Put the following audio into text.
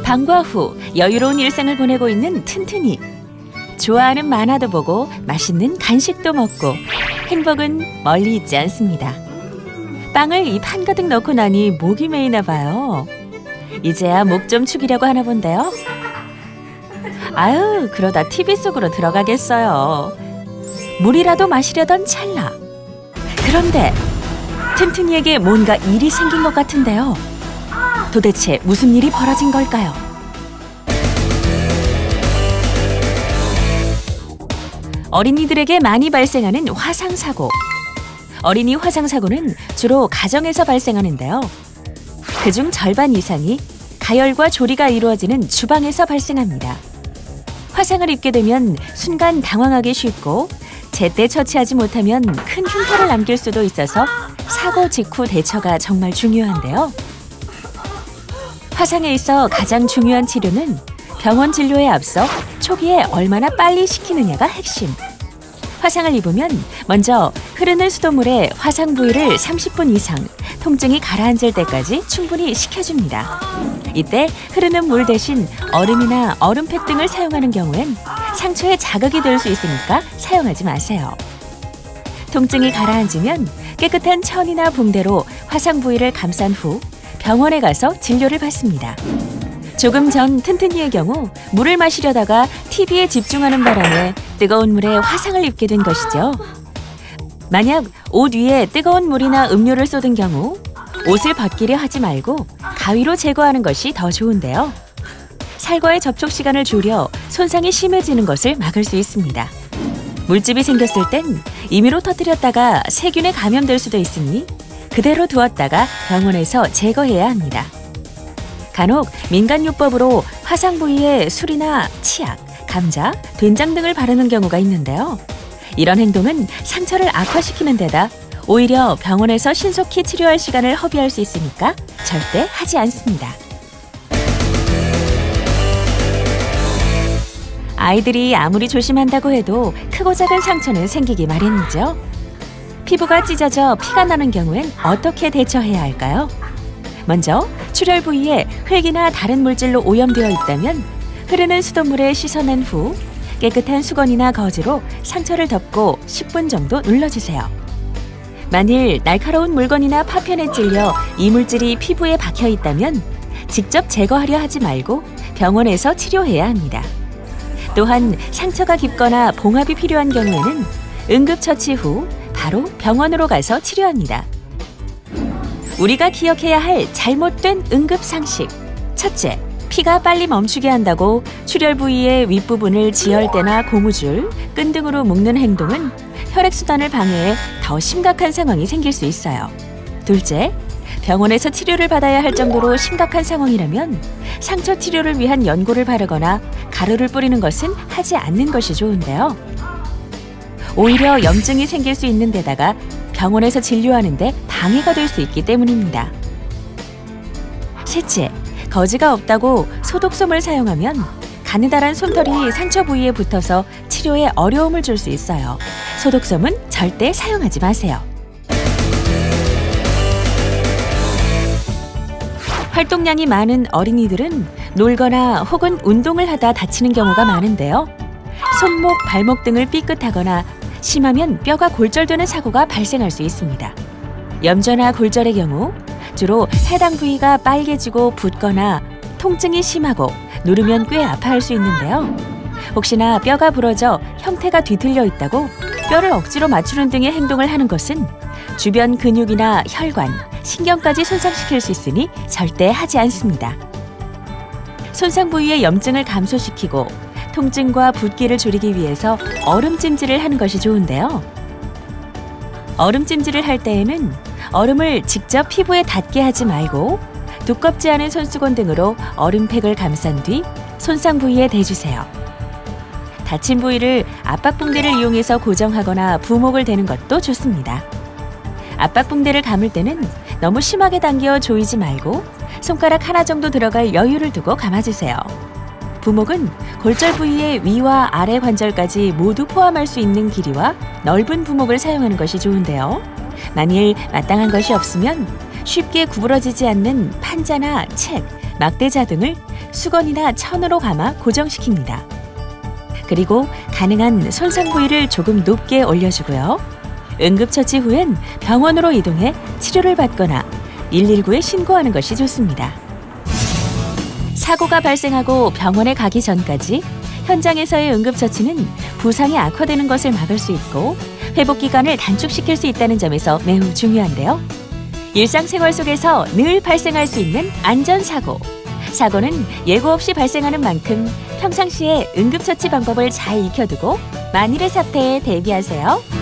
방과 후 여유로운 일상을 보내고 있는 튼튼이. 좋아하는 만화도 보고 맛있는 간식도 먹고 행복은 멀리 있지 않습니다. 빵을 입 한가득 넣고 나니 목이 메이나 봐요. 이제야 목 좀 축이려고 하나 본데요. 아유, 그러다 TV 속으로 들어가겠어요. 물이라도 마시려던 찰나. 그런데 튼튼이에게 뭔가 일이 생긴 것 같은데요. 도대체 무슨 일이 벌어진 걸까요? 어린이들에게 많이 발생하는 화상사고. 어린이 화상사고는 주로 가정에서 발생하는데요. 그중 절반 이상이 가열과 조리가 이루어지는 주방에서 발생합니다. 화상을 입게 되면 순간 당황하기 쉽고 제때 처치하지 못하면 큰 흉터를 남길 수도 있어서 사고 직후 대처가 정말 중요한데요. 화상에 있어 가장 중요한 치료는 병원 진료에 앞서 초기에 얼마나 빨리 시키느냐가 핵심. 화상을 입으면 먼저 흐르는 수돗물에 화상 부위를 30분 이상 통증이 가라앉을 때까지 충분히 식혀줍니다. 이때 흐르는 물 대신 얼음이나 얼음팩 등을 사용하는 경우엔 상처에 자극이 될 수 있으니까 사용하지 마세요. 통증이 가라앉으면 깨끗한 천이나 붕대로 화상 부위를 감싼 후 병원에 가서 진료를 받습니다. 조금 전 튼튼이의 경우 물을 마시려다가 TV에 집중하는 바람에 뜨거운 물에 화상을 입게 된 것이죠. 만약 옷 위에 뜨거운 물이나 음료를 쏟은 경우 옷을 벗기려 하지 말고 가위로 제거하는 것이 더 좋은데요. 살과의 접촉 시간을 줄여 손상이 심해지는 것을 막을 수 있습니다. 물집이 생겼을 땐 임의로 터뜨렸다가 세균에 감염될 수도 있으니 그대로 두었다가 병원에서 제거해야 합니다. 간혹 민간요법으로 화상 부위에 술이나 치약, 감자, 된장 등을 바르는 경우가 있는데요. 이런 행동은 상처를 악화시키는 데다 오히려 병원에서 신속히 치료할 시간을 허비할 수 있으니까 절대 하지 않습니다. 아이들이 아무리 조심한다고 해도 크고 작은 상처는 생기기 마련이죠. 피부가 찢어져 피가 나는 경우엔 어떻게 대처해야 할까요? 먼저 출혈 부위에 흙이나 다른 물질로 오염되어 있다면 흐르는 수돗물에 씻어낸 후 깨끗한 수건이나 거즈로 상처를 덮고 10분 정도 눌러주세요. 만일 날카로운 물건이나 파편에 찔려 이물질이 피부에 박혀 있다면 직접 제거하려 하지 말고 병원에서 치료해야 합니다. 또한 상처가 깊거나 봉합이 필요한 경우에는 응급처치 후 바로 병원으로 가서 치료합니다. 우리가 기억해야 할 잘못된 응급상식. 첫째, 피가 빨리 멈추게 한다고 출혈 부위의 윗부분을 지혈대나 고무줄, 끈 등으로 묶는 행동은 혈액순환을 방해해 더 심각한 상황이 생길 수 있어요. 둘째, 병원에서 치료를 받아야 할 정도로 심각한 상황이라면 상처 치료를 위한 연고를 바르거나 가루를 뿌리는 것은 하지 않는 것이 좋은데요. 오히려 염증이 생길 수 있는 데다가 병원에서 진료하는데 방해가 될 수 있기 때문입니다. 셋째, 거즈가 없다고 소독솜을 사용하면 가느다란 솜털이 상처 부위에 붙어서 치료에 어려움을 줄 수 있어요. 소독솜은 절대 사용하지 마세요. 활동량이 많은 어린이들은 놀거나 혹은 운동을 하다 다치는 경우가 많은데요. 손목, 발목 등을 삐끗하거나 심하면 뼈가 골절되는 사고가 발생할 수 있습니다. 염좌나 골절의 경우 주로 해당 부위가 빨개지고 붓거나 통증이 심하고 누르면 꽤 아파할 수 있는데요. 혹시나 뼈가 부러져 형태가 뒤틀려 있다고 뼈를 억지로 맞추는 등의 행동을 하는 것은 주변 근육이나 혈관, 신경까지 손상시킬 수 있으니 절대 하지 않습니다. 손상 부위의 염증을 감소시키고 통증과 붓기를 줄이기 위해서 얼음찜질을 하는 것이 좋은데요. 얼음찜질을 할 때에는 얼음을 직접 피부에 닿게 하지 말고 두껍지 않은 손수건 등으로 얼음팩을 감싼 뒤 손상 부위에 대주세요. 다친 부위를 압박붕대를 이용해서 고정하거나 부목을 대는 것도 좋습니다. 압박붕대를 감을 때는 너무 심하게 당겨 조이지 말고 손가락 하나 정도 들어갈 여유를 두고 감아주세요. 부목은 골절 부위의 위와 아래 관절까지 모두 포함할 수 있는 길이와 넓은 부목을 사용하는 것이 좋은데요. 만일 마땅한 것이 없으면 쉽게 구부러지지 않는 판자나 책, 막대자 등을 수건이나 천으로 감아 고정시킵니다. 그리고 가능한 손상 부위를 조금 높게 올려주고요. 응급처치 후엔 병원으로 이동해 치료를 받거나 119에 신고하는 것이 좋습니다. 사고가 발생하고 병원에 가기 전까지 현장에서의 응급처치는 부상이 악화되는 것을 막을 수 있고 회복 기간을 단축시킬 수 있다는 점에서 매우 중요한데요. 일상생활 속에서 늘 발생할 수 있는 안전사고. 사고는 예고 없이 발생하는 만큼 평상시에 응급처치 방법을 잘 익혀두고 만일의 사태에 대비하세요.